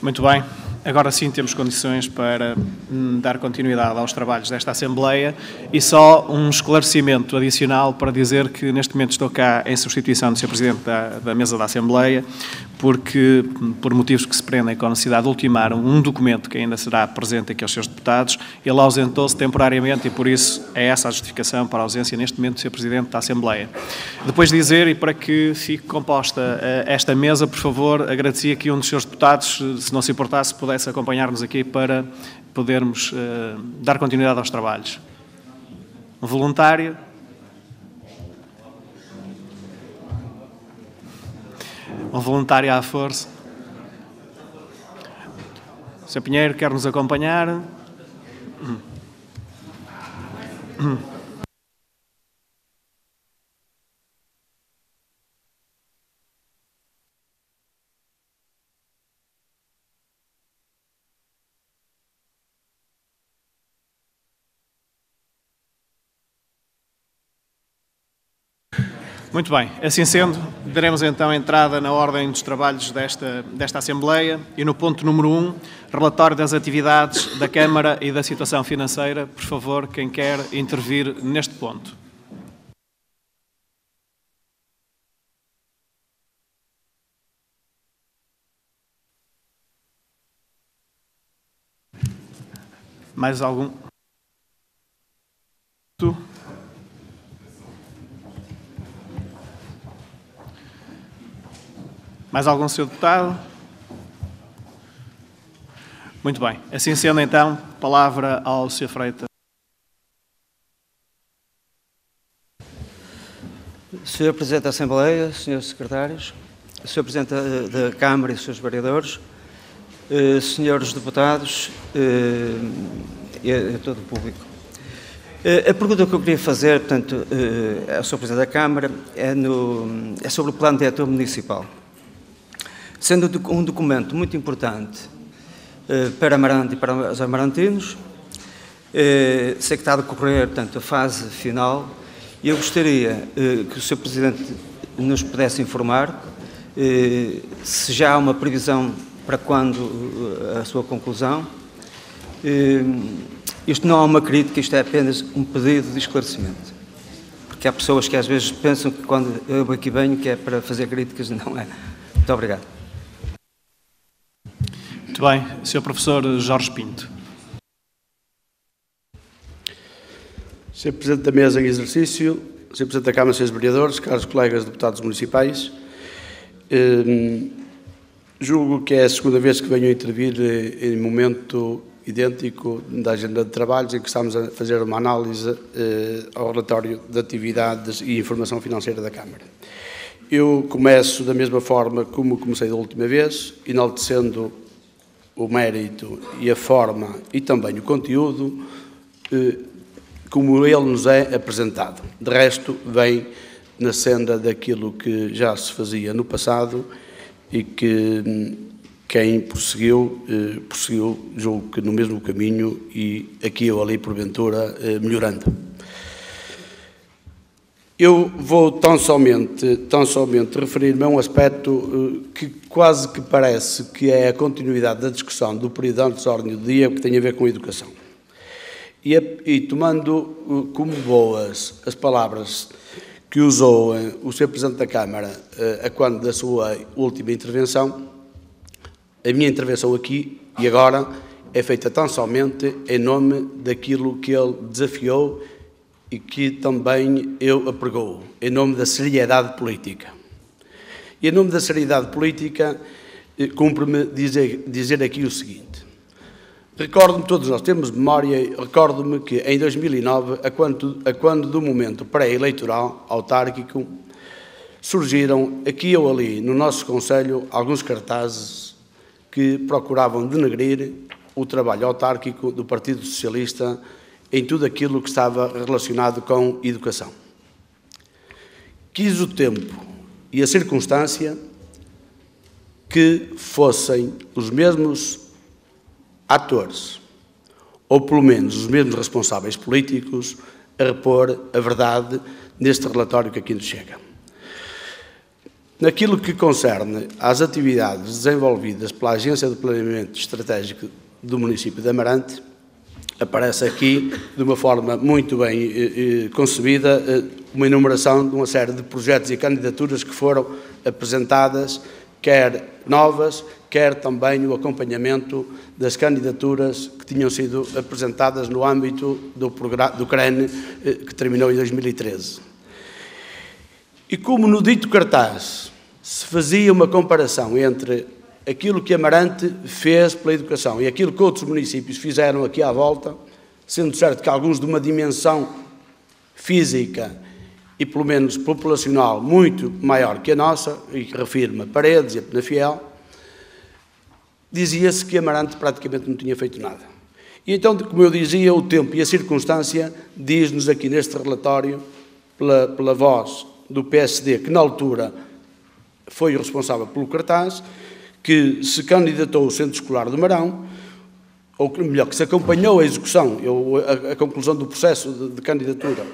Muito bem. Agora sim temos condições para dar continuidade aos trabalhos desta Assembleia e só um esclarecimento adicional para dizer que neste momento estou cá em substituição do Sr. Presidente da Mesa da Assembleia, porque, por motivos que se prendem com a necessidade de ultimar um documento que ainda será presente aqui aos seus deputados, ele ausentou-se temporariamente e por isso é essa a justificação para a ausência neste momento do Sr. Presidente da Assembleia. Depois de dizer, e para que fique composta esta mesa, por favor, agradecia que um dos seus deputados, se não se importasse, pudesse acompanhar-nos aqui para podermos dar continuidade aos trabalhos. Um voluntário. Um voluntário à força. Sr. Pinheiro, quer nos acompanhar? Muito bem, assim sendo, daremos então entrada na ordem dos trabalhos desta Assembleia e no ponto número 1, relatório das atividades da Câmara e da situação financeira. Por favor, quem quer intervir neste ponto. Mais algum? Mais algum senhor deputado? Muito bem. Assim sendo, então, palavra ao Sr. Freitas. Sr. Presidente da Assembleia, Srs. Secretários, Sr. Presidente da Câmara e Srs. Vereadores, Srs. Deputados e a todo o público. A pergunta que eu queria fazer, portanto, ao Sr. Presidente da Câmara é sobre o Plano Diretor Municipal. Sendo um documento muito importante para Amarante e para os amarantinos, sei que está a decorrer, portanto, a fase final, e eu gostaria que o Sr. Presidente nos pudesse informar se já há uma previsão para quando a sua conclusão. Isto não é uma crítica, isto é apenas um pedido de esclarecimento. Porque há pessoas que às vezes pensam que quando eu aqui venho que é para fazer críticas, não é. Muito obrigado. Muito bem. Sr. Professor Jorge Pinto. Sr. Presidente da Mesa em exercício, Sr. Presidente da Câmara, Srs. Vereadores, caros colegas deputados municipais, julgo que é a segunda vez que venho a intervir em momento idêntico da agenda de trabalhos em que estamos a fazer uma análise ao relatório de atividades e informação financeira da Câmara. Eu começo da mesma forma como comecei da última vez, enaltecendo o mérito e a forma e também o conteúdo como ele nos é apresentado. De resto, vem na senda daquilo que já se fazia no passado e que quem prosseguiu, julgo que no mesmo caminho e aqui ou ali, porventura, melhorando. Eu vou tão somente referir-me a um aspecto que quase que parece que é a continuidade da discussão do período antes da ordem do dia, que tem a ver com a educação. E tomando como boas as palavras que usou o Sr. Presidente da Câmara a quando da sua última intervenção, a minha intervenção aqui e agora é feita tão somente em nome daquilo que ele desafiou e que também eu apregoo, em nome da seriedade política. E em nome da seriedade política, cumpre-me dizer aqui o seguinte. Recordo-me, todos nós temos memória, recordo-me que em 2009, a quando do momento pré-eleitoral autárquico, surgiram aqui ou ali, no nosso Conselho, alguns cartazes que procuravam denegrir o trabalho autárquico do Partido Socialista em tudo aquilo que estava relacionado com educação. Quis o tempo e a circunstância que fossem os mesmos atores, ou pelo menos os mesmos responsáveis políticos, a repor a verdade neste relatório que aqui nos chega. Naquilo que concerne às atividades desenvolvidas pela Agência de Planeamento Estratégico do município de Amarante, aparece aqui, de uma forma muito bem concebida, uma enumeração de uma série de projetos e candidaturas que foram apresentadas, quer novas, quer também o acompanhamento das candidaturas que tinham sido apresentadas no âmbito do CREN, que terminou em 2013. E como no dito cartaz se fazia uma comparação entre aquilo que Amarante fez pela educação e aquilo que outros municípios fizeram aqui à volta, sendo certo que alguns de uma dimensão física e pelo menos populacional muito maior que a nossa, e que refiro-me a Paredes e a Penafiel, dizia-se que Amarante praticamente não tinha feito nada. E então, como eu dizia, o tempo e a circunstância diz-nos aqui neste relatório, pela voz do PSD, que na altura foi o responsável pelo cartaz, que se candidatou ao Centro Escolar do Marão, ou melhor, que se acompanhou a execução, a conclusão do processo de candidatura,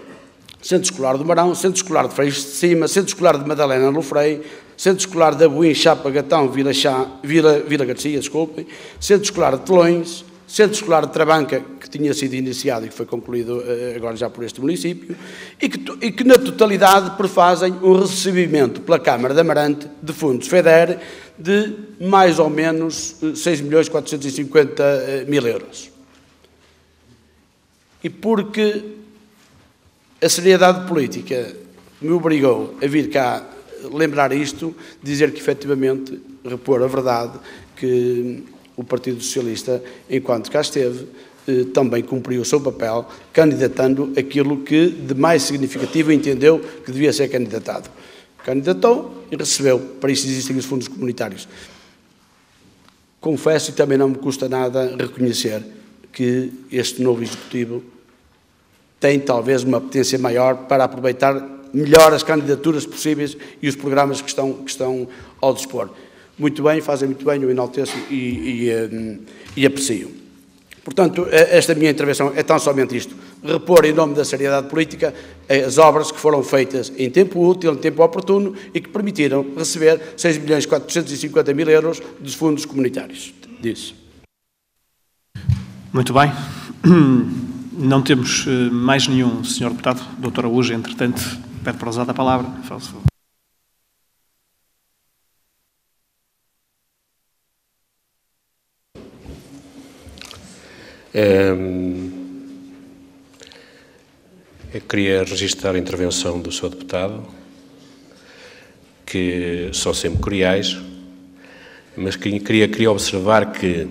Centro Escolar do Marão, Centro Escolar de Freixo de Cima, Centro Escolar de Madalena no Freio, Centro Escolar de Abuim, Chapa, Gatão, Vila Garcia, desculpem, Centro Escolar de Telões, Centro Escolar de Trabanca, que tinha sido iniciado e que foi concluído agora já por este município, e que na totalidade prefazem um recebimento pela Câmara de Amarante de fundos FEDER de mais ou menos 6.450.000 euros. E porque a seriedade política me obrigou a vir cá lembrar isto, dizer que efetivamente, repor a verdade, que o Partido Socialista, enquanto cá esteve, também cumpriu o seu papel, candidatando aquilo que de mais significativo entendeu que devia ser candidatado. Candidatou e recebeu, para isso existem os fundos comunitários. Confesso, e também não me custa nada reconhecer, que este novo Executivo tem talvez uma potência maior para aproveitar melhor as candidaturas possíveis e os programas que estão ao dispor. Muito bem, fazem muito bem, eu enalteço e aprecio. Portanto, esta minha intervenção é tão somente isto, repor em nome da seriedade política as obras que foram feitas em tempo útil, em tempo oportuno e que permitiram receber 6.450.000 euros dos fundos comunitários. Disso. Muito bem. Não temos mais nenhum senhor deputado. Dr. Araújo, entretanto, pede para usar a palavra. Faz favor. Eu queria registrar a intervenção do Sr. Deputado, que são sempre cordiais, mas queria observar que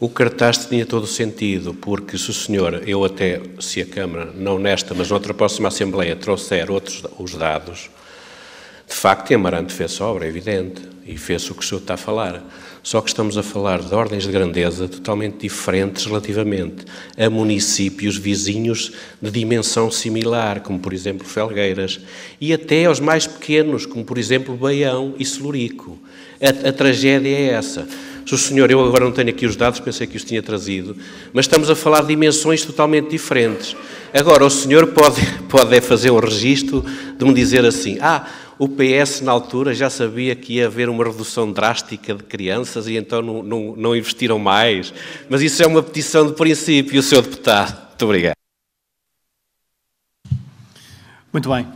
o cartaz tinha todo o sentido, porque se o senhor, se a Câmara, não nesta, mas noutra próxima Assembleia, trouxer os dados, de facto, em Amarante fez obra, é evidente, e fez o que o senhor está a falar. Só que estamos a falar de ordens de grandeza totalmente diferentes relativamente a municípios vizinhos de dimensão similar, como por exemplo Felgueiras, e até aos mais pequenos, como por exemplo Baião e Celurico. A tragédia é essa. Se o senhor, eu agora não tenho aqui os dados, pensei que os tinha trazido, mas estamos a falar de dimensões totalmente diferentes. Agora, o senhor pode fazer um registro de me dizer assim, o PS na altura já sabia que ia haver uma redução drástica de crianças e então não investiram mais, mas isso é uma petição de princípio, Sr. Deputado. Muito obrigado. Muito bem.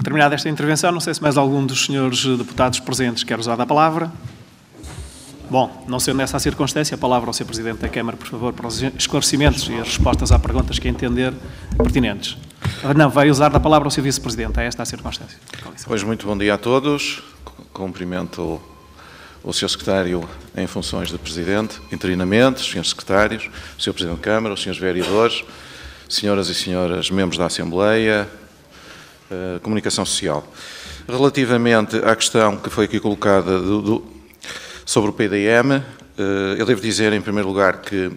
Terminada esta intervenção, não sei se mais algum dos senhores deputados presentes quer usar a palavra. Bom, não sendo essa a circunstância, a palavra ao Sr. Presidente da Câmara, por favor, para os esclarecimentos e as respostas a perguntas que entender pertinentes. Não, vai usar da palavra ao Sr. Vice-Presidente, é esta a circunstância. Pois, muito bom dia a todos. Cumprimento o Sr. Secretário em funções de Presidente, interinamente, os Srs. Secretários, o Sr. Presidente da Câmara, os Srs. Vereadores, Senhoras e Senhores membros da Assembleia, Comunicação Social. Relativamente à questão que foi aqui colocada sobre o PDM, eu devo dizer, em primeiro lugar, que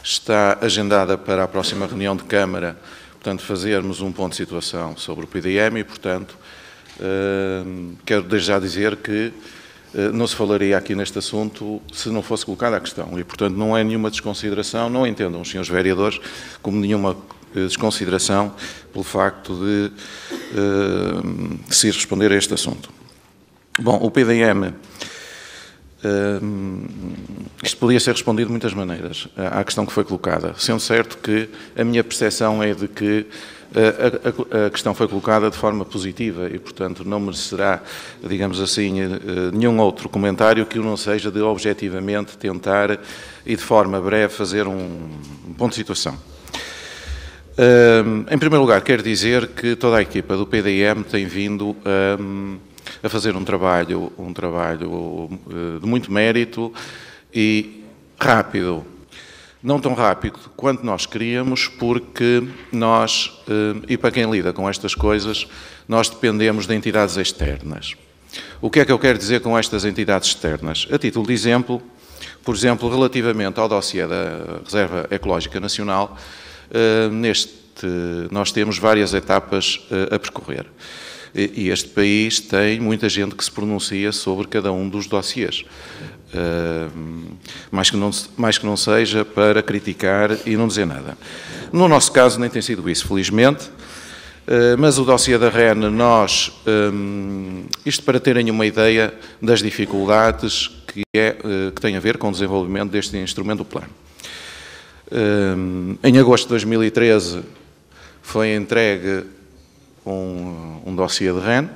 está agendada para a próxima reunião de Câmara, portanto, fazermos um ponto de situação sobre o PDM e, portanto, quero desde já dizer que não se falaria aqui neste assunto se não fosse colocada a questão e, portanto, não é nenhuma desconsideração, não entendam os senhores vereadores como nenhuma desconsideração pelo facto de se responder a este assunto. Bom, o PDM, isto podia ser respondido de muitas maneiras à questão que foi colocada, sendo certo que a minha percepção é de que a questão foi colocada de forma positiva e, portanto, não merecerá, digamos assim, nenhum outro comentário que não seja de objetivamente tentar e de forma breve fazer um ponto de situação. Em primeiro lugar, quero dizer que toda a equipa do PDM tem vindo a fazer um trabalho de muito mérito e rápido. Não tão rápido quanto nós queríamos, porque nós, e para quem lida com estas coisas, nós dependemos de entidades externas. O que é que eu quero dizer com estas entidades externas? A título de exemplo, por exemplo, relativamente ao dossiê da Reserva Ecológica Nacional, nós temos várias etapas a percorrer. E este país tem muita gente que se pronuncia sobre cada um dos dossiês. Mais que não seja para criticar e não dizer nada. No nosso caso nem tem sido isso, felizmente, mas o dossiê da REN, isto para terem uma ideia das dificuldades que tem a ver com o desenvolvimento deste instrumento do plano. Em agosto de 2013 foi entregue um dossiê de REN,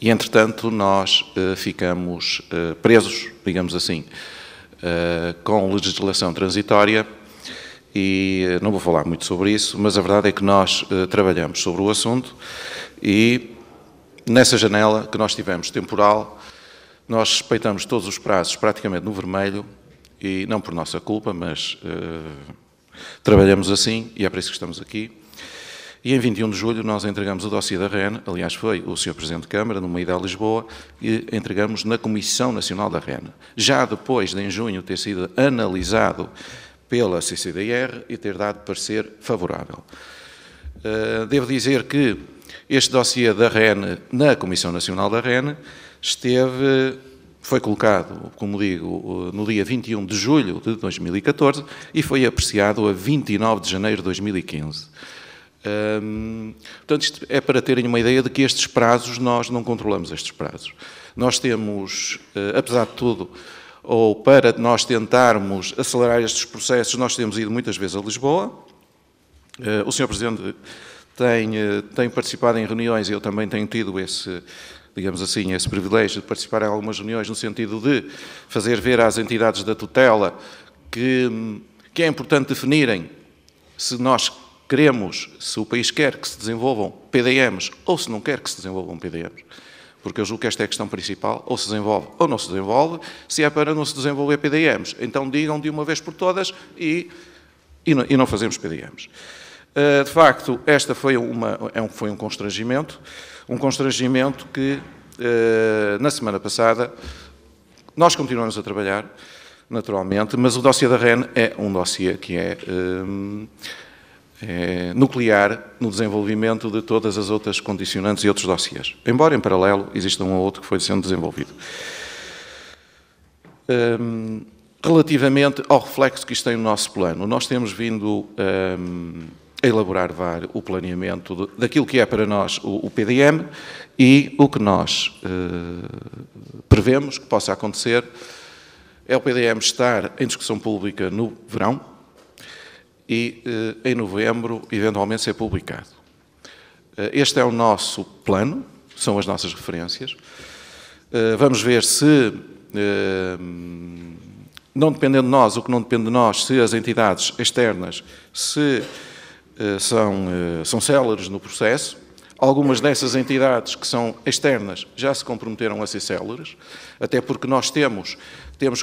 e, entretanto, nós ficamos presos, digamos assim, com legislação transitória e não vou falar muito sobre isso, mas a verdade é que nós trabalhamos sobre o assunto e nessa janela que nós tivemos temporal, nós respeitamos todos os prazos praticamente no vermelho e não por nossa culpa, mas trabalhamos assim e é para isso que estamos aqui. E em 21 de julho nós entregamos o dossiê da REN, aliás foi o Sr. Presidente de Câmara, numa ida a Lisboa, e entregamos na Comissão Nacional da REN. Já depois de em junho ter sido analisado pela CCDR e ter dado parecer favorável. Devo dizer que este dossiê da REN, na Comissão Nacional da REN, foi colocado, como digo, no dia 21 de julho de 2014 e foi apreciado a 29 de janeiro de 2015. Portanto, isto é para terem uma ideia de que estes prazos, nós não controlamos estes prazos. Nós temos, apesar de tudo, ou para nós tentarmos acelerar estes processos, nós temos ido muitas vezes a Lisboa. O Sr. Presidente tem participado em reuniões e eu também tenho tido digamos assim, esse privilégio de participar em algumas reuniões no sentido de fazer ver às entidades da tutela que é importante definirem se nós queremos, se o país quer que se desenvolvam PDMs ou se não quer que se desenvolvam PDMs. Porque eu julgo que esta é a questão principal, ou se desenvolve ou não se desenvolve. Se é para não se desenvolver PDMs, então digam de uma vez por todas e não fazemos PDMs. De facto, esta foi um constrangimento que na semana passada nós continuamos a trabalhar, naturalmente, mas o dossiê da REN é um dossiê que é nuclear no desenvolvimento de todas as outras condicionantes e outros dossiês. Embora, em paralelo, exista um ou outro que foi sendo desenvolvido. Relativamente ao reflexo que isto tem no nosso plano, nós temos vindo a elaborar o planeamento daquilo que é para nós o PDM e o que nós prevemos que possa acontecer é o PDM estar em discussão pública no verão, e em novembro, eventualmente, ser publicado. Este é o nosso plano, são as nossas referências. Vamos ver se, não dependendo de nós, o que não depende de nós, se as entidades externas são céleres no processo. Algumas dessas entidades que são externas já se comprometeram a ser céleres, até porque nós temos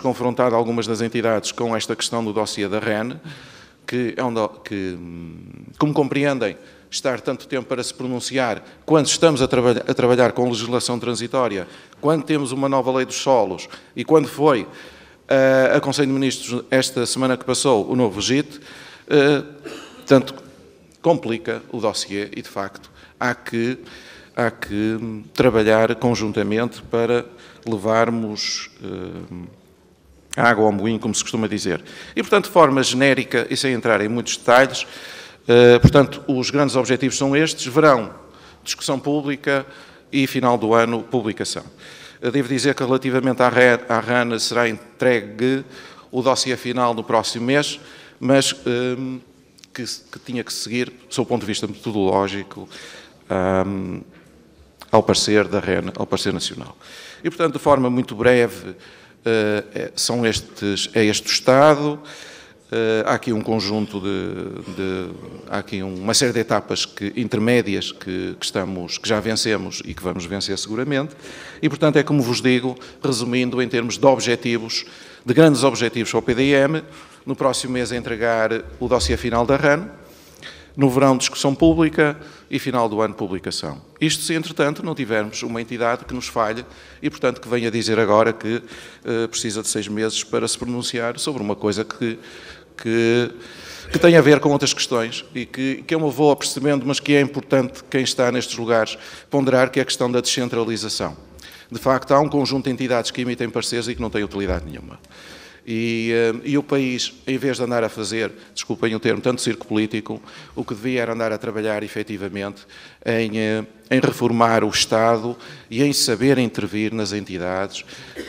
confrontado algumas das entidades com esta questão do dossiê da REN, que, como compreendem, estar tanto tempo para se pronunciar, quando estamos a trabalhar com legislação transitória, quando temos uma nova lei dos solos e quando foi a Conselho de Ministros, esta semana que passou, o novo REGIT, tanto complica o dossiê e, de facto, há que trabalhar conjuntamente para levarmos água ao moinho, como se costuma dizer. E, portanto, de forma genérica e sem entrar em muitos detalhes, portanto, os grandes objetivos são estes: verão, discussão pública, e final do ano, publicação. Devo dizer que relativamente à RAN será entregue o dossiê final no próximo mês, mas que tinha que seguir, sob o ponto de vista metodológico, ao parecer da REN, ao parecer nacional. E, portanto, de forma muito breve, é este o estado. Há aqui um conjunto há aqui uma série de etapas intermédias que já vencemos e que vamos vencer seguramente. E, portanto, é como vos digo, resumindo, em termos de objetivos, de grandes objetivos para o PDM, no próximo mês entregar o dossiê final da RAN, no verão discussão pública e final do ano publicação. Isto se, entretanto, não tivermos uma entidade que nos falhe e, portanto, que venha dizer agora que precisa de 6 meses para se pronunciar sobre uma coisa que tem a ver com outras questões e que eu me vou apercebendo, mas que é importante quem está nestes lugares ponderar, que é a questão da descentralização. De facto, há um conjunto de entidades que emitem pareceres e que não têm utilidade nenhuma. E o país, em vez de andar a fazer, desculpem o termo, tanto circo político, o que devia era andar a trabalhar efetivamente em reformar o Estado e em saber intervir nas entidades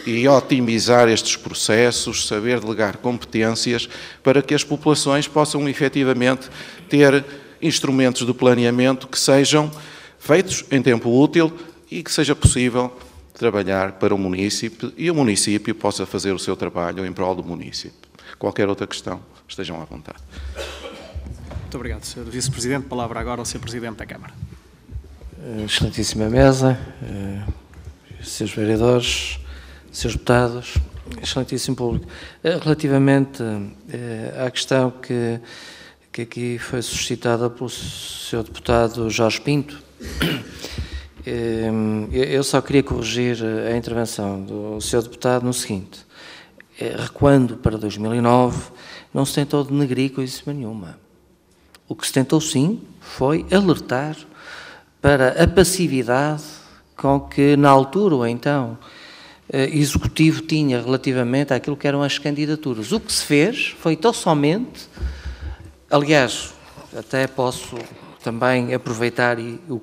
e otimizar estes processos, saber delegar competências para que as populações possam efetivamente ter instrumentos de planeamento que sejam feitos em tempo útil e que seja possível trabalhar para o município e o município possa fazer o seu trabalho em prol do município. Qualquer outra questão, estejam à vontade. Muito obrigado, Sr. Vice-Presidente. Palavra agora ao Sr. Presidente da Câmara. Excelentíssima mesa, Srs. vereadores, Srs. deputados, excelentíssimo público. Relativamente à questão que aqui foi suscitada pelo Sr. Deputado Jorge Pinto, eu só queria corrigir a intervenção do Sr. Deputado no seguinte: recuando para 2009, não se tentou denegrir coisa nenhuma. O que se tentou, sim, foi alertar para a passividade com que, na altura, o então Executivo tinha relativamente àquilo que eram as candidaturas. O que se fez foi tão somente, aliás, até posso também aproveitar o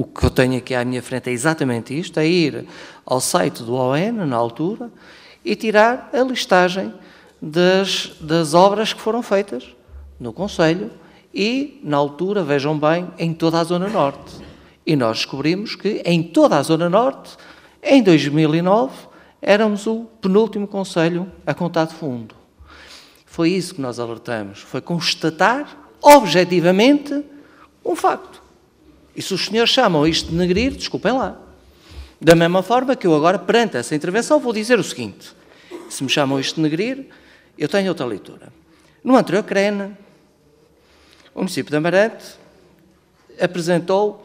que eu tenho aqui à minha frente é exatamente isto, é ir ao site do ON, na altura, e tirar a listagem das obras que foram feitas no Conselho e, na altura, vejam bem, em toda a Zona Norte. E nós descobrimos que, em toda a Zona Norte, em 2009, éramos o penúltimo Conselho a contar de fundo. Foi isso que nós alertamos, foi constatar, objetivamente, um facto. E se os senhores chamam isto de denegrir, desculpem lá. Da mesma forma que eu agora, perante essa intervenção, vou dizer o seguinte: se me chamam isto de denegrir, eu tenho outra leitura. No anterior CREN, o município de Amarante apresentou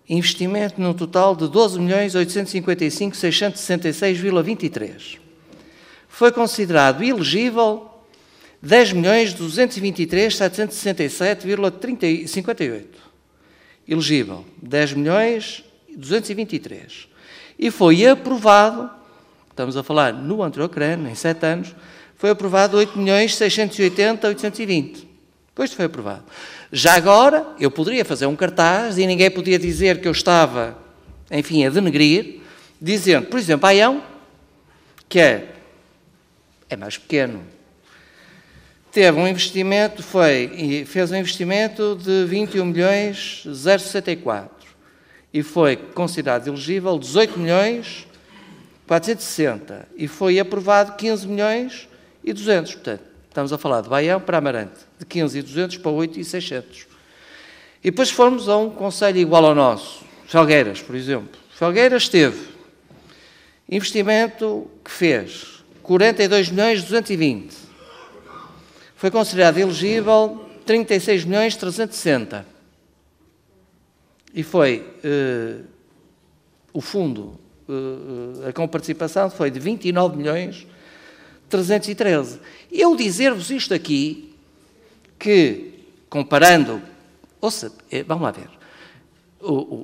investimento num total de 12.855.666,23. Foi considerado elegível 10.223.767,58. Elegível 10.223. E foi aprovado, estamos a falar no anterior CREN, em 7 anos, foi aprovado 8.680.820. Depois foi aprovado. Já agora, eu poderia fazer um cartaz e ninguém podia dizer que eu estava, enfim, a denegrir, dizendo, por exemplo, Aião, que é mais pequeno, teve um investimento, fez um investimento de 21.064 e foi considerado elegível 18.460 e foi aprovado 15.200. Portanto, estamos a falar de Baião para Amarante, de 15.200 para 8.600. E depois formos a um concelho igual ao nosso, Felgueiras, por exemplo. Felgueiras teve investimento que fez 42.220. Foi considerado elegível 36.360. E foi o fundo, a comparticipação foi de 29.313. Eu dizer-vos isto aqui, que, comparando, ouça, vamos lá ver,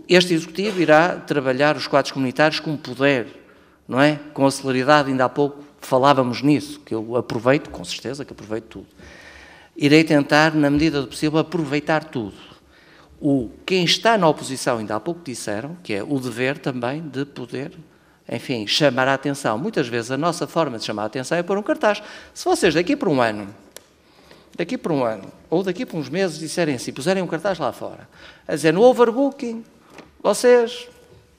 este Executivo irá trabalhar os quadros comunitários com poder, não é? Com a celeridade, ainda há pouco falávamos nisso, que eu aproveito, com certeza que aproveito tudo. Irei tentar, na medida do possível, aproveitar tudo. quem está na oposição, ainda há pouco disseram, que é o dever também de poder, enfim, chamar a atenção. Muitas vezes a nossa forma de chamar a atenção é pôr um cartaz. Se vocês daqui por um ano, ou daqui por uns meses disserem assim, puserem um cartaz lá fora, a dizer, no overbooking, vocês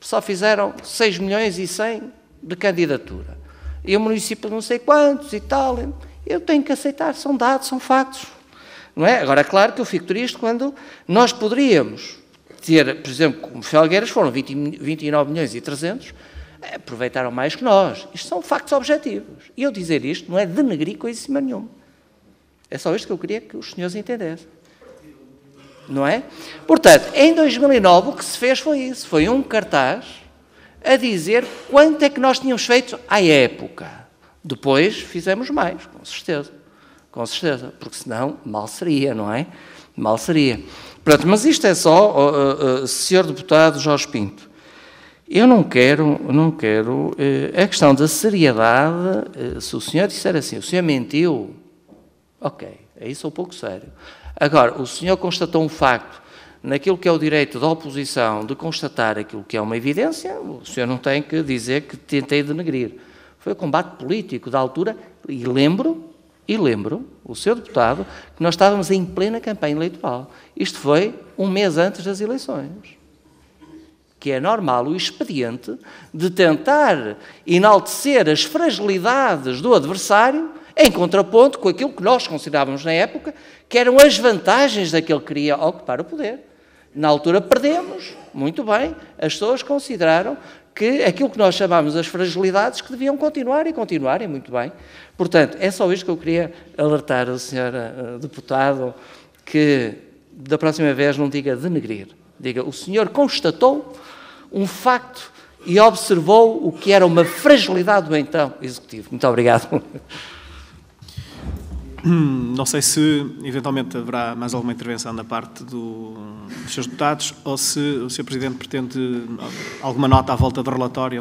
só fizeram 6 milhões e 100 de candidatura. E o município não sei quantos e tal. Eu tenho que aceitar, são dados, são factos. Não é? Agora, é claro que eu fico triste quando nós poderíamos ter, por exemplo, como Felgueiras foram 29 milhões e 300, aproveitaram mais que nós. Isto são factos objetivos. E eu dizer isto não é denegrir coisíssima nenhuma. É só isto que eu queria que os senhores entendessem. Não é? Portanto, em 2009 o que se fez foi isso. Foi um cartaz a dizer quanto é que nós tínhamos feito à época. Depois fizemos mais, com certeza. Com certeza. Porque senão mal seria, não é? Mal seria. Pronto, mas isto é só, Sr. Deputado Jorge Pinto. Eu não quero a questão da seriedade, se o senhor disser assim, o senhor mentiu, ok, aí sou um pouco sério. Agora, o senhor constatou um facto, naquilo que é o direito da oposição de constatar aquilo que é uma evidência, o senhor não tem que dizer que tentei denegrir. Foi o combate político da altura, e lembro, o senhor deputado, que nós estávamos em plena campanha eleitoral. Isto foi um mês antes das eleições. Que é normal o expediente de tentar enaltecer as fragilidades do adversário em contraponto com aquilo que nós considerávamos na época que eram as vantagens daquele que queria ocupar o poder. Na altura perdemos, muito bem, as pessoas consideraram que aquilo que nós chamávamos as fragilidades que deviam continuar e muito bem. Portanto, é só isto que eu queria alertar o senhor deputado, que da próxima vez não diga denegrir, diga o senhor constatou um facto e observou o que era uma fragilidade do então Executivo. Muito obrigado. Não sei se, eventualmente, haverá mais alguma intervenção da parte dos seus deputados ou se o Sr. Presidente pretende alguma nota à volta do relatório.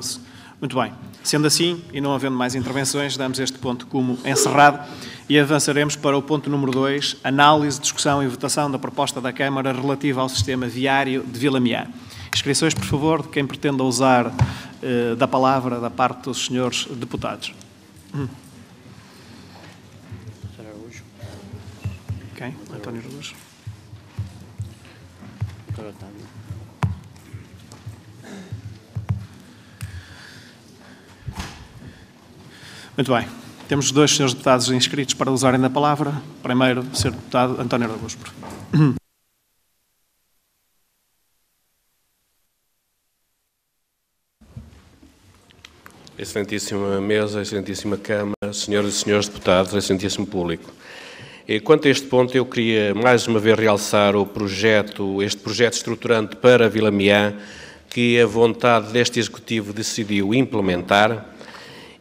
Muito bem. Sendo assim, e não havendo mais intervenções, damos este ponto como encerrado e avançaremos para o ponto número 2, análise, discussão e votação da proposta da Câmara relativa ao sistema viário de Vilamiã. Inscrições, por favor, de quem pretenda usar da palavra da parte dos senhores deputados. Ok, António Araújo. Muito bem. Temos 2 senhores deputados inscritos para usarem da palavra. Primeiro, o senhor deputado António Araújo. Excelentíssima mesa, excelentíssima Câmara, senhoras e senhores deputados, excelentíssimo público. Quanto a este ponto, eu queria mais uma vez realçar este projeto estruturante para Vilamiã, que a vontade deste Executivo decidiu implementar,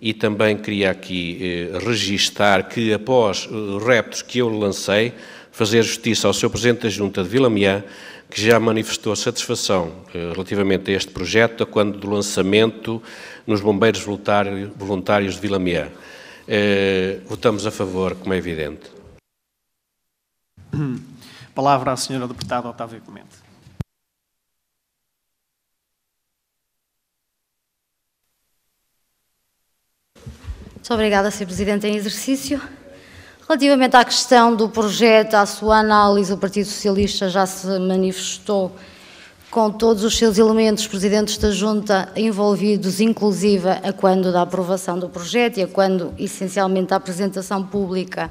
e também queria aqui registar que, após reptos que eu lancei, fazer justiça ao Sr. Presidente da Junta de Vilamiã, que já manifestou satisfação relativamente a este projeto, a quando do lançamento nos Bombeiros Voluntários de Vilamiã. Votamos a favor, como é evidente. Palavra à senhora deputada Otávia Clemente. Muito obrigada, Sr. Presidente em exercício. Relativamente à questão do projeto, à sua análise, o Partido Socialista já se manifestou com todos os seus elementos, presidentes da Junta envolvidos, inclusive a quando da aprovação do projeto e a quando, essencialmente, da apresentação pública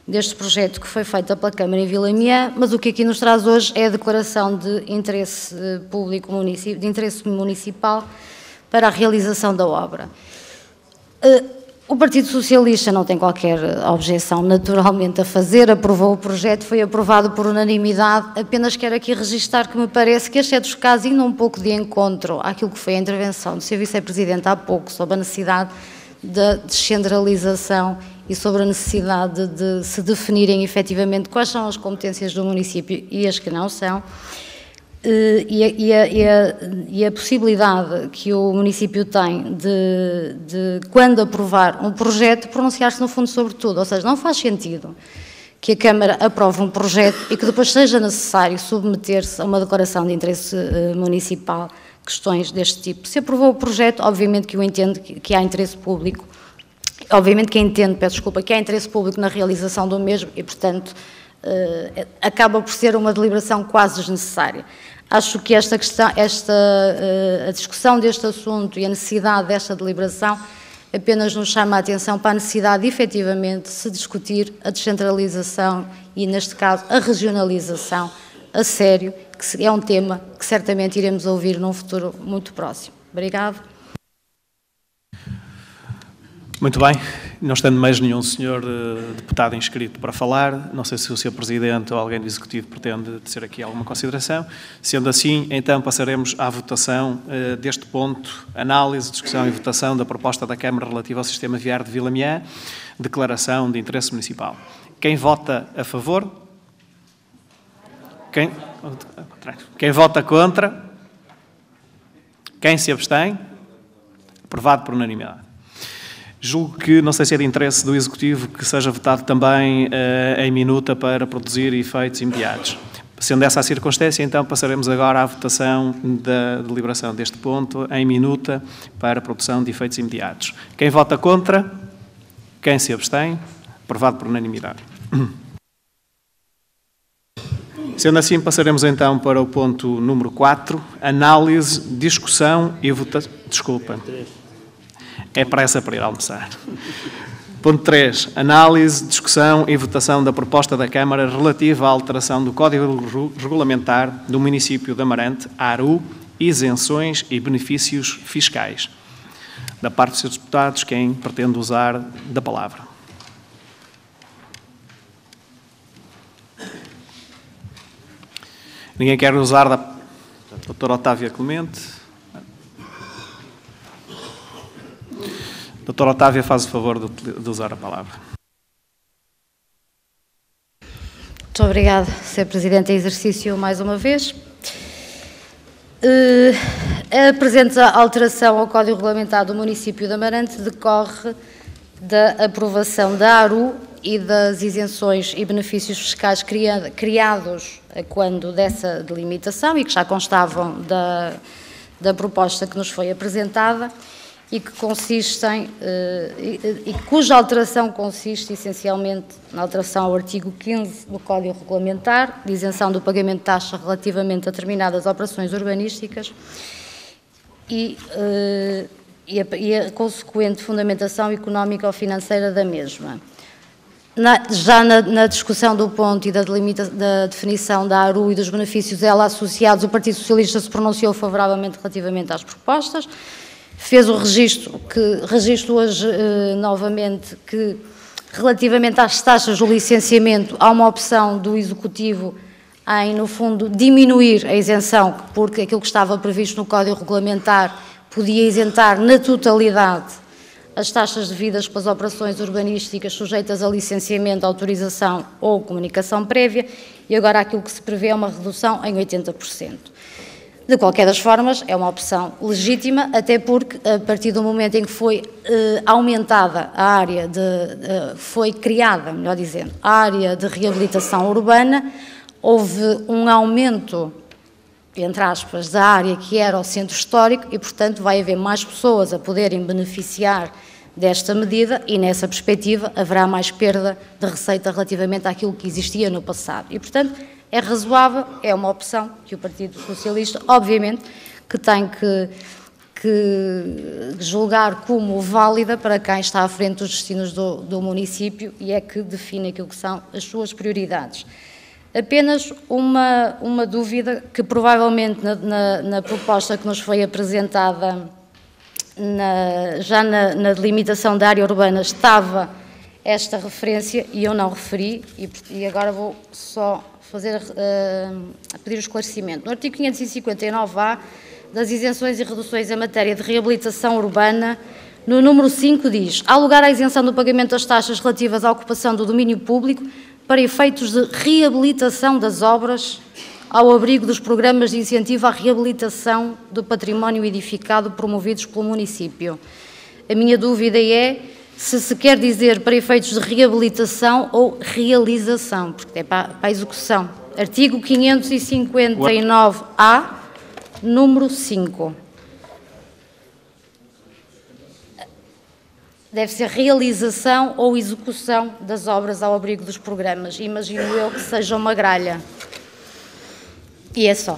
deste projeto que foi feita pela Câmara em Vilamiã, mas o que aqui nos traz hoje é a declaração de interesse público, de interesse municipal para a realização da obra. O Partido Socialista não tem qualquer objeção naturalmente a fazer, aprovou o projeto, foi aprovado por unanimidade, apenas quero aqui registar que me parece que este é dos casos, indo um pouco de encontro àquilo que foi a intervenção do Sr. Vice-Presidente há pouco, sobre a necessidade da descentralização e sobre a necessidade de se definirem efetivamente quais são as competências do município e as que não são, e a possibilidade que o município tem de quando aprovar um projeto, pronunciar-se no fundo sobre tudo, ou seja, não faz sentido que a Câmara aprove um projeto e que depois seja necessário submeter-se a uma declaração de interesse municipal, questões deste tipo. Se aprovou o projeto, obviamente que eu entendo que há interesse público, obviamente que entendo, peço desculpa, que há interesse público na realização do mesmo e, portanto, acaba por ser uma deliberação quase desnecessária. Acho que esta questão, a discussão deste assunto e a necessidade desta deliberação apenas nos chama a atenção para a necessidade de, efetivamente, se discutir a descentralização e, neste caso, a regionalização a sério, que é um tema que certamente iremos ouvir num futuro muito próximo. Obrigado. Muito bem. Não estando mais nenhum senhor deputado inscrito para falar, não sei se o Sr. Presidente ou alguém do Executivo pretende tecer aqui alguma consideração. Sendo assim, então passaremos à votação deste ponto, análise, discussão e votação da proposta da Câmara relativa ao sistema viário de Vilamiã, declaração de interesse municipal. Quem vota a favor? Quem vota contra? Quem se abstém? Aprovado por unanimidade. Julgo que, não sei se é de interesse do Executivo, que seja votado também em minuta para produzir efeitos imediatos. Sendo essa a circunstância, então passaremos agora à votação da deliberação deste ponto em minuta para a produção de efeitos imediatos. Quem vota contra? Quem se abstém? Aprovado por unanimidade. Sendo assim, passaremos então para o ponto número 4, análise, discussão e votação. Desculpa. É pressa para ir almoçar. Ponto 3. Análise, discussão e votação da proposta da Câmara relativa à alteração do Código Regulamentar do município de Amarante, ARU, isenções e benefícios fiscais. Da parte dos seus deputados, quem pretende usar da palavra? Ninguém quer usar da doutora Otávia Clemente? Doutora Otávia, faz o favor de usar a palavra. Muito obrigada, Sr. Presidente em exercício, mais uma vez. A presente alteração ao Código Regulamentar do município de Amarante decorre da aprovação da ARU e das isenções e benefícios fiscais criados quando dessa delimitação e que já constavam da proposta que nos foi apresentada e que consistem, e cuja alteração consiste essencialmente na alteração ao artigo 15 do Código Regulamentar, de isenção do pagamento de taxa relativamente a determinadas operações urbanísticas e a consequente fundamentação económica ou financeira da mesma. Já na discussão do ponto e da definição da ARU e dos benefícios a ela associados, o Partido Socialista se pronunciou favoravelmente relativamente às propostas, fez o registro hoje novamente que, relativamente às taxas do licenciamento, há uma opção do Executivo em, no fundo, diminuir a isenção, porque aquilo que estava previsto no Código Regulamentar podia isentar na totalidade as taxas devidas pelas operações urbanísticas sujeitas a licenciamento, autorização ou comunicação prévia, e agora aquilo que se prevê é uma redução em 80%. De qualquer das formas, é uma opção legítima, até porque, a partir do momento em que foi aumentada a área foi criada, melhor dizendo, a área de reabilitação urbana, houve um aumento, entre aspas, da área que era o centro histórico e, portanto, vai haver mais pessoas a poderem beneficiar desta medida e, nessa perspectiva, haverá mais perda de receita relativamente àquilo que existia no passado. E, portanto, é razoável, é uma opção que o Partido Socialista, obviamente, que tem que julgar como válida para quem está à frente dos destinos do município e é que define aquilo que são as suas prioridades. Apenas uma dúvida que provavelmente na proposta que nos foi apresentada já na delimitação da área urbana estava esta referência e eu não referi e agora vou só pedir o esclarecimento. No artigo 559-A das isenções e reduções em matéria de reabilitação urbana, no número 5 diz: há lugar à isenção do pagamento das taxas relativas à ocupação do domínio público para efeitos de reabilitação das obras ao abrigo dos programas de incentivo à reabilitação do património edificado promovidos pelo município. A minha dúvida é se quer dizer para efeitos de reabilitação ou realização, porque é para a execução. Artigo 559-A, número 5. Deve ser realização ou execução das obras ao abrigo dos programas. Imagino eu que seja uma gralha. E é só.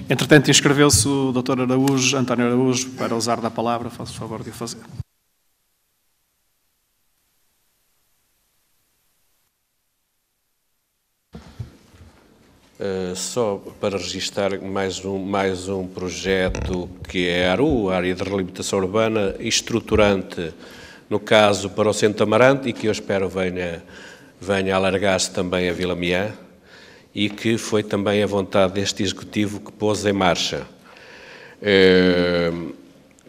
Entretanto, inscreveu-se o Dr. Araújo, António Araújo, para usar da palavra. Faço favor de o fazer. Só para registar mais um projeto que é a ARU, a Área de Reabilitação Urbana, estruturante, no caso, para o Centro Amarante, e que eu espero venha a alargar-se também a Vila Miã, e que foi também a vontade deste Executivo que pôs em marcha.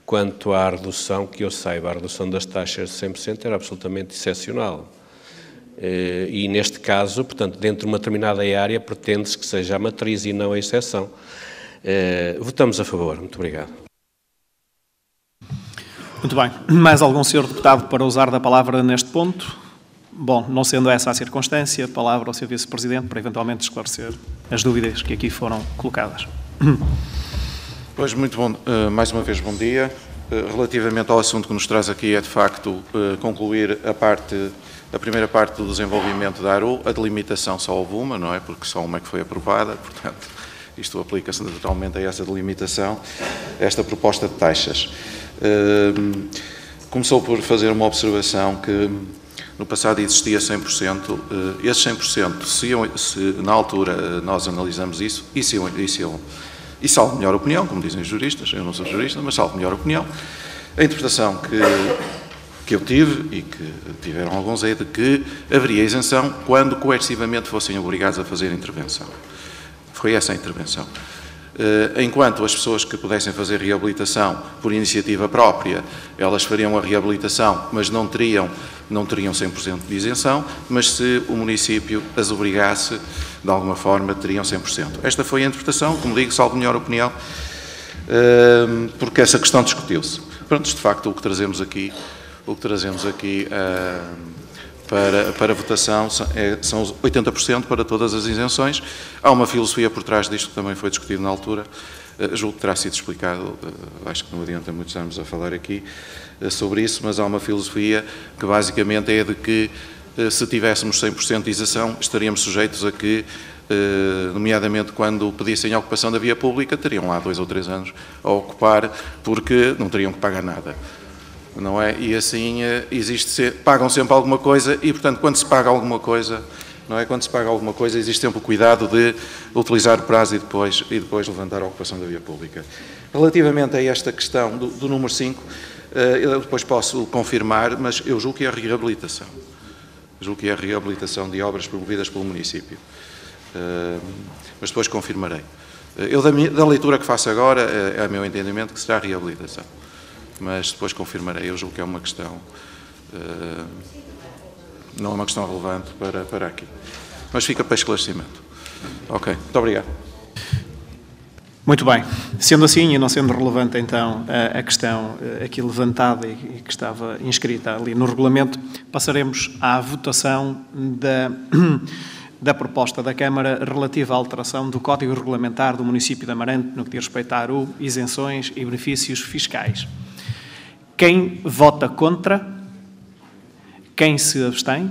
Quanto à redução, que eu saiba, a redução das taxas de 100% era absolutamente excepcional. E neste caso, portanto, dentro de uma determinada área, pretende-se que seja a matriz e não a exceção. Votamos a favor. Muito obrigado. Muito bem. Mais algum senhor deputado para usar da palavra neste ponto? Bom, não sendo essa a circunstância, palavra ao Sr. Vice-Presidente para eventualmente esclarecer as dúvidas que aqui foram colocadas. Pois, muito bom. Mais uma vez, bom dia. Relativamente ao assunto que nos traz aqui é, de facto, concluir a primeira parte do desenvolvimento da ARU. A delimitação só houve uma, não é? Porque só uma é que foi aprovada, portanto, isto aplica-se naturalmente a essa delimitação, esta proposta de taxas. Começou por fazer uma observação que no passado existia 100%, esses 100%, se na altura nós analisamos isso, e salvo melhor opinião, como dizem os juristas, eu não sou jurista, mas salvo melhor opinião, a interpretação que eu tive, e que tiveram alguns, é de que haveria isenção quando coercivamente fossem obrigados a fazer intervenção. Foi essa a intervenção. Enquanto as pessoas que pudessem fazer reabilitação por iniciativa própria, elas fariam a reabilitação, mas não teriam 100% de isenção, mas se o município as obrigasse, de alguma forma, teriam 100%. Esta foi a interpretação, como digo, salvo melhor opinião, porque essa questão discutiu-se. Pronto, de facto, o que trazemos aqui para votação são os 80% para todas as isenções. Há uma filosofia por trás disto que também foi discutido na altura, julgo que terá sido explicado, acho que não adianta muito estarmos a falar aqui sobre isso, mas há uma filosofia que basicamente é de que se tivéssemos 100% de isenção, estaríamos sujeitos a que, nomeadamente quando pedissem a ocupação da via pública, teriam lá 2 ou 3 anos a ocupar, porque não teriam que pagar nada. Não é? E assim pagam sempre alguma coisa e, portanto, quando se paga alguma coisa, não é? Quando se paga alguma coisa, existe sempre o cuidado de utilizar o prazo e depois levantar a ocupação da via pública. Relativamente a esta questão do número 5, eu depois posso confirmar, mas eu julgo que é a reabilitação. Julgo que é a reabilitação de obras promovidas pelo município. Mas depois confirmarei. Eu, da leitura que faço agora, é o meu entendimento que será a reabilitação. Mas depois confirmarei, eu julgo que é uma questão, não é uma questão relevante para aqui. Mas fica para esclarecimento. Ok, muito obrigado. Muito bem. Sendo assim, e não sendo relevante então a questão aqui levantada e que estava inscrita ali no regulamento, passaremos à votação da proposta da Câmara relativa à alteração do Código Regulamentar do município de Amarante no que diz respeito à ARU, isenções e benefícios fiscais. Quem vota contra? Quem se abstém?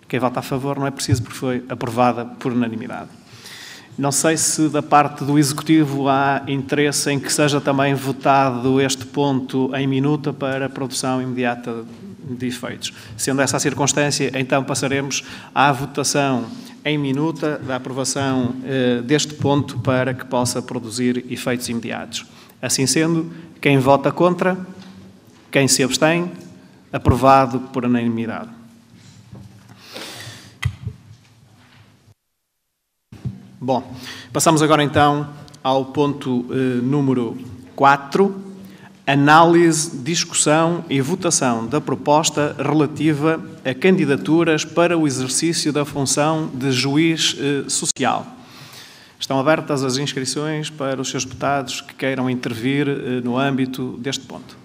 Quem vota a favor não é preciso, porque foi aprovada por unanimidade. Não sei se da parte do Executivo há interesse em que seja também votado este ponto em minuta para a produção imediata de efeitos. Sendo essa a circunstância, então passaremos à votação em minuta da aprovação deste ponto para que possa produzir efeitos imediatos. Assim sendo, quem vota contra? Quem se abstém? Aprovado por unanimidade. Bom, passamos agora então ao ponto número 4, análise, discussão e votação da proposta relativa a candidaturas para o exercício da função de juiz social. Estão abertas as inscrições para os seus deputados que queiram intervir no âmbito deste ponto.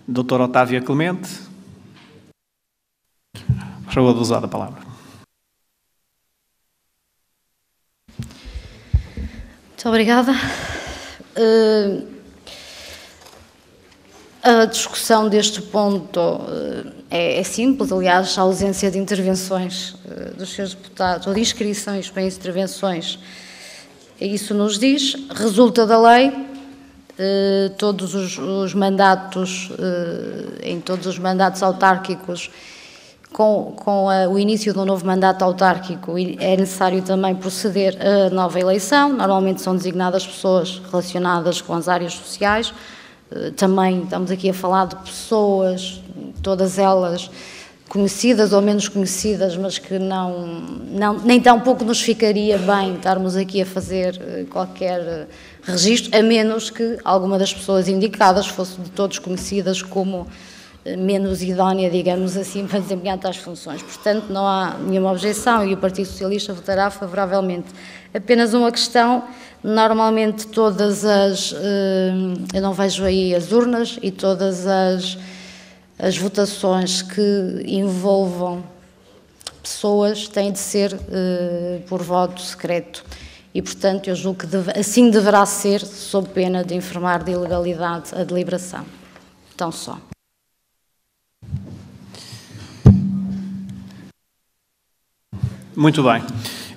Doutora Otávia Clemente. Por favor, de usar a palavra. Muito obrigada. A discussão deste ponto é simples, aliás, a ausência de intervenções dos seus deputados, ou de inscrições para intervenções, isso nos diz, resulta da lei. Todos os mandatos, em todos os mandatos autárquicos, com o início do novo mandato autárquico, é necessário também proceder a nova eleição. Normalmente são designadas pessoas relacionadas com as áreas sociais. Também estamos aqui a falar de pessoas, todas elas conhecidas ou menos conhecidas, mas que nem tão pouco nos ficaria bem estarmos aqui a fazer qualquer registro, a menos que alguma das pessoas indicadas fosse de todos conhecidas como menos idónea, digamos assim, para desempenhar tais funções. Portanto, não há nenhuma objeção e o Partido Socialista votará favoravelmente. Apenas uma questão, normalmente todas as... eu não vejo aí as urnas e todas as votações que envolvam pessoas têm de ser por voto secreto. E, portanto, eu julgo que assim deverá ser, sob pena de informar de ilegalidade a deliberação. Então, só. Muito bem.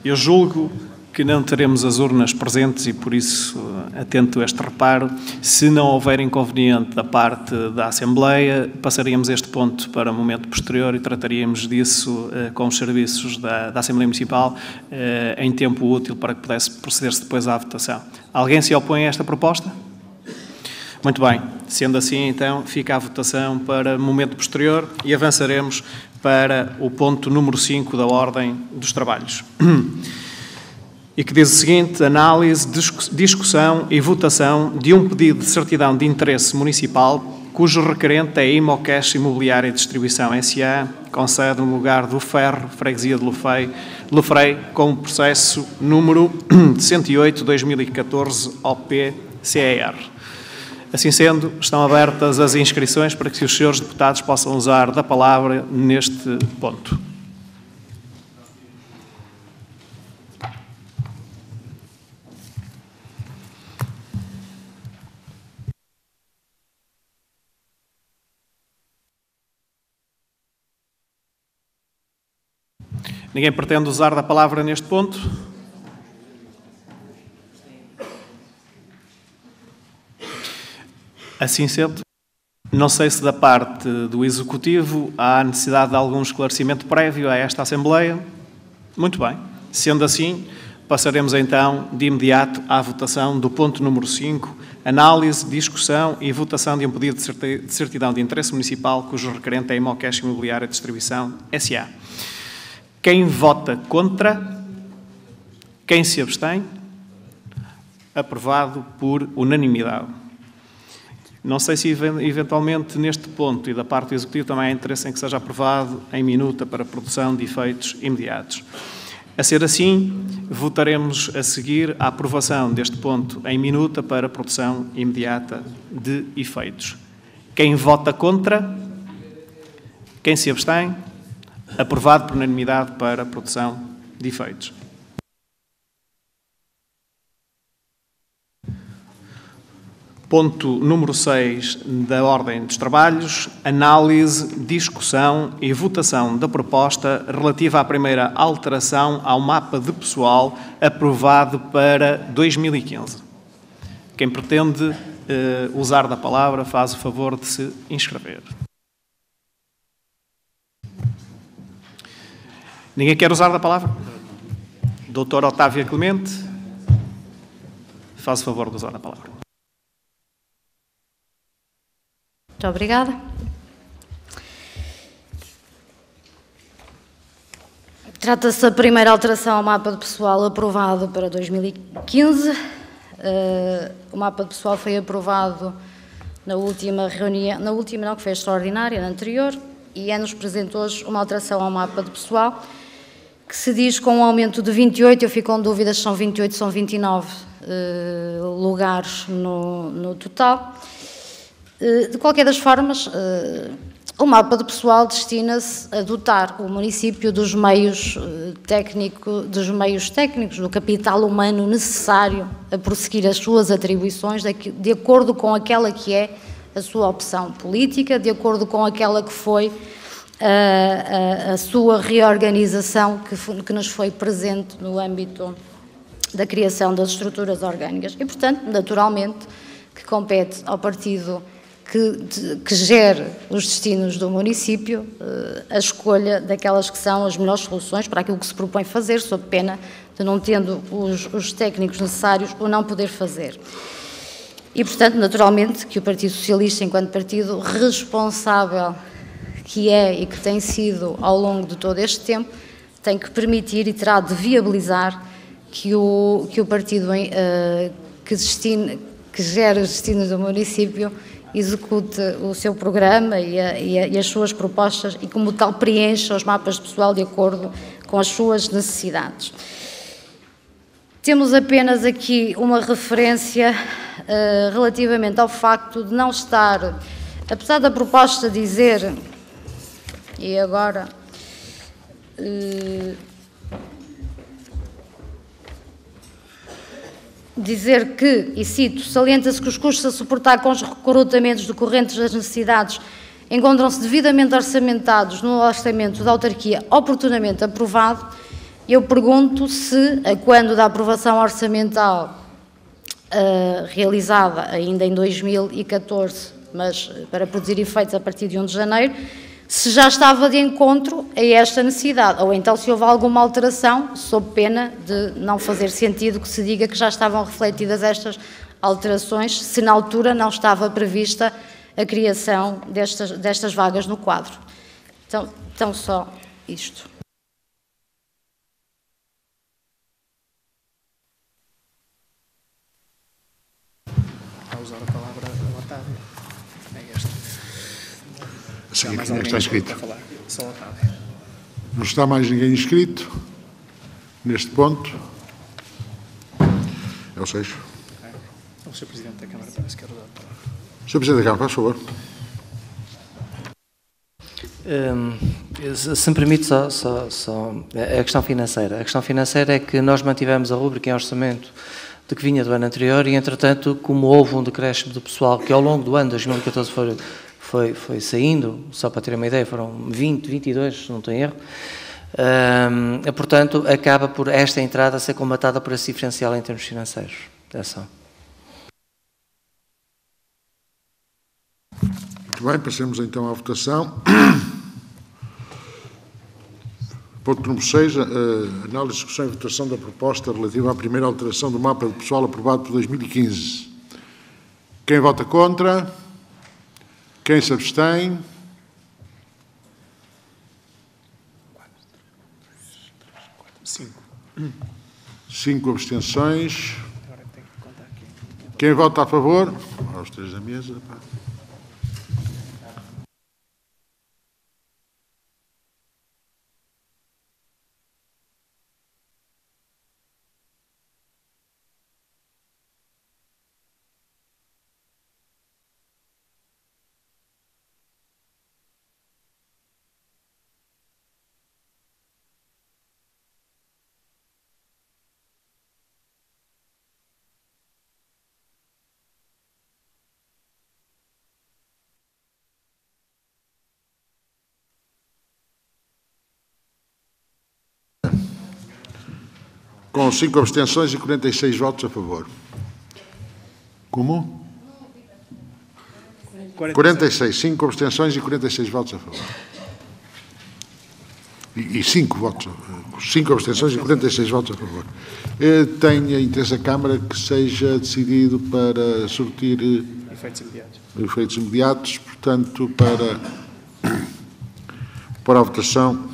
Eu julgo que não teremos as urnas presentes e, por isso, atento a este reparo. Se não houver inconveniente da parte da Assembleia, passaríamos este ponto para um momento posterior e trataríamos disso com os serviços da Assembleia Municipal em tempo útil para que pudesse proceder-se depois à votação. Alguém se opõe a esta proposta? Muito bem. Sendo assim, então, fica a votação para momento posterior e avançaremos para o ponto número 5 da ordem dos trabalhos. E que diz o seguinte: análise, discussão e votação de um pedido de certidão de interesse municipal cujo requerente é a Imocash Imobiliária e Distribuição S.A., com sede no lugar do Ferro, freguesia de Lofrei, com o processo número 108/2014 OP-CER. Assim sendo, estão abertas as inscrições para que os senhores deputados possam usar da palavra neste ponto. Ninguém pretende usar da palavra neste ponto? Assim sendo, não sei se da parte do Executivo há necessidade de algum esclarecimento prévio a esta Assembleia. Muito bem. Sendo assim, passaremos então de imediato à votação do ponto número 5, análise, discussão e votação de um pedido de certidão de interesse municipal cujo requerente é a Imocash Imobiliária e Distribuição S.A. Quem vota contra? Quem se abstém? Aprovado por unanimidade. Não sei se eventualmente neste ponto e da parte do Executivo também há interesse em que seja aprovado em minuta para produção de efeitos imediatos. A ser assim, votaremos a seguir a aprovação deste ponto em minuta para produção imediata de efeitos. Quem vota contra? Quem se abstém? Aprovado por unanimidade para produção de efeitos. Ponto número 6 da ordem dos trabalhos, análise, discussão e votação da proposta relativa à primeira alteração ao mapa de pessoal aprovado para 2015. Quem pretende usar da palavra faz o favor de se inscrever. Ninguém quer usar da palavra? Doutora Otávia Clemente, faz o favor de usar da palavra. Muito obrigada. Trata-se da primeira alteração ao mapa de pessoal aprovado para 2015. O mapa de pessoal foi aprovado na última reunião, na última não, que foi extraordinária, na anterior, e é-nos presente hoje uma alteração ao mapa de pessoal, que se diz com um aumento de 28, eu fico com dúvidas se são 28, são 29 lugares no total. De qualquer das formas, o mapa de pessoal destina-se a dotar o município dos meios técnicos, do capital humano necessário a prosseguir as suas atribuições de acordo com aquela que é a sua opção política, de acordo com aquela que foi a sua reorganização que nos foi presente no âmbito da criação das estruturas orgânicas. E, portanto, naturalmente, que compete ao partido que gere os destinos do município a escolha daquelas que são as melhores soluções para aquilo que se propõe fazer, sob pena de, não tendo os técnicos necessários, o não poder fazer. E, portanto, naturalmente, que o Partido Socialista, enquanto partido responsável que é e que tem sido ao longo de todo este tempo, tem que permitir e terá de viabilizar que o partido que gera os destinos do município execute o seu programa e as suas propostas e, como tal, preencha os mapas de pessoal de acordo com as suas necessidades. Temos apenas aqui uma referência relativamente ao facto de não estar, apesar da proposta dizer, e agora, dizer que, e cito, salienta-se que os custos a suportar com os recrutamentos decorrentes das necessidades encontram-se devidamente orçamentados no orçamento da autarquia oportunamente aprovado. Eu pergunto se, a quando da aprovação orçamental realizada ainda em 2014, mas para produzir efeitos a partir de 1 de janeiro, se já estava de encontro a esta necessidade, ou então se houve alguma alteração, sob pena de não fazer sentido que se diga que já estavam refletidas estas alterações, se na altura não estava prevista a criação destas vagas no quadro. Então só isto. A usar a palavra ao Otávio. É esta. Sim, aqui está escrito. Só Otávio. Não está mais ninguém inscrito neste ponto. É o 6. O Sr. Presidente da Câmara parece que quer usar a palavra. Sr. Presidente da Câmara, por favor. Se me permite só a questão financeira. A questão financeira é que nós mantivemos a rúbrica em orçamento de que vinha do ano anterior e, entretanto, como houve um decréscimo do pessoal que ao longo do ano 2014 foi saindo, só para ter uma ideia, foram 22, se não tenho erro, portanto, acaba por esta entrada ser combatada por esse diferencial em termos financeiros. É só. Muito bem, passemos então à votação. Ponto número 6, análise, discussão e votação da proposta relativa à primeira alteração do mapa de pessoal aprovado por 2015. Quem vota contra? Quem se abstém? Cinco abstenções. Quem vota a favor? Os três da mesa. Com 5 abstenções e 46 votos a favor. Como? 46. 5 abstenções e 46 votos a favor. E 5 votos. 5 abstenções e 46 votos a favor. Tenho interesse a Câmara que seja decidido para sortir efeitos imediatos. Portanto, para a votação,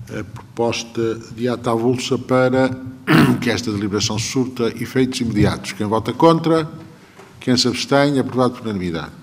a proposta de ato avulsa para que esta deliberação surta efeitos imediatos. Quem vota contra? Quem se abstém? Aprovado por unanimidade.